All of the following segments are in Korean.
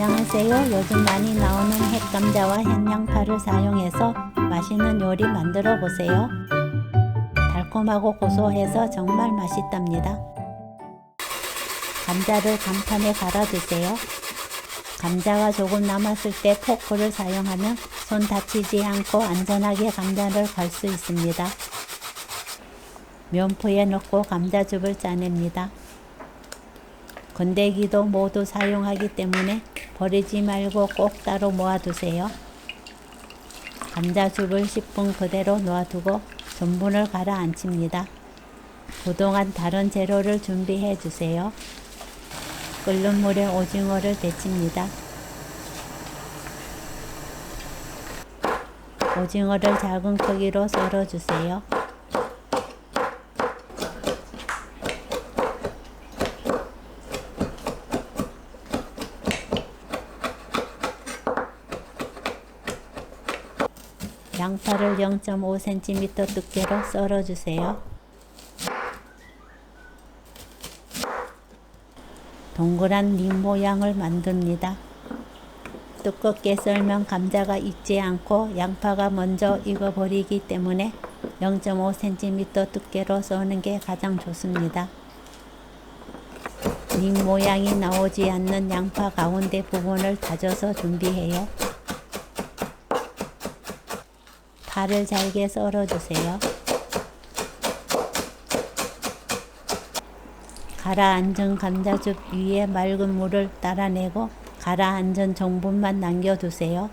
안녕하세요. 요즘 많이 나오는 햇감자와 현양파를 사용해서 맛있는 요리 만들어 보세요. 달콤하고 고소해서 정말 맛있답니다. 감자를 강판에 갈아주세요. 감자가 조금 남았을 때 포크를 사용하면 손 다치지 않고 안전하게 감자를 갈 수 있습니다. 면포에 넣고 감자즙을 짜냅니다. 건더기도 모두 사용하기 때문에 버리지 말고 꼭 따로 모아두세요. 감자즙을 10분 그대로 놓아두고 전분을 가라앉힙니다. 그동안 다른 재료를 준비해 주세요. 끓는 물에 오징어를 데칩니다. 오징어를 작은 크기로 썰어 주세요. 양파를 0.5cm 두께로 썰어 주세요. 동그란 링 모양을 만듭니다. 두껍게 썰면 감자가 익지 않고 양파가 먼저 익어버리기 때문에 0.5cm 두께로 써는 게 가장 좋습니다. 링 모양이 나오지 않는 양파 가운데 부분을 다져서 준비해요. 파를 잘게 썰어주세요. 가라앉은 감자즙 위에 맑은 물을 따라내고 가라앉은 전분만 남겨두세요.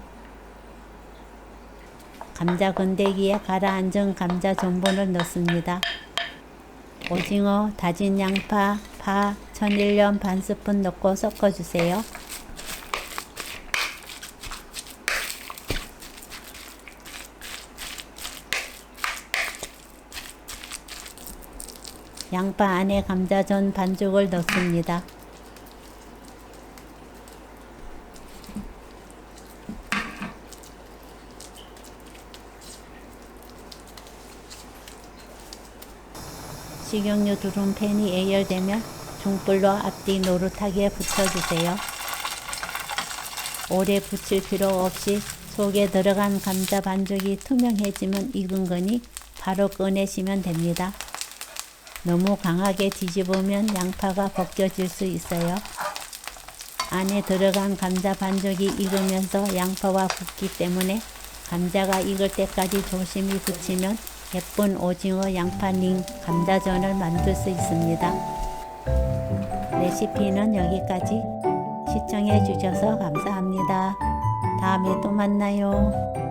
감자 건더기에 가라앉은 감자 전분을 넣습니다. 오징어, 다진 양파, 파, 천일염 반 스푼 넣고 섞어주세요. 양파 안에 감자전 반죽을 넣습니다. 식용유 두른 팬이 예열되면 중불로 앞뒤 노릇하게 붙여주세요. 오래 붙일 필요 없이 속에 들어간 감자 반죽이 투명해지면 익은 거니 바로 꺼내시면 됩니다. 너무 강하게 뒤집으면 양파가 벗겨질 수 있어요. 안에 들어간 감자 반죽이 익으면서 양파와 붙기 때문에 감자가 익을 때까지 조심히 붙이면 예쁜 오징어 양파 링 감자전을 만들 수 있습니다. 레시피는 여기까지. 시청해 주셔서 감사합니다. 다음에 또 만나요.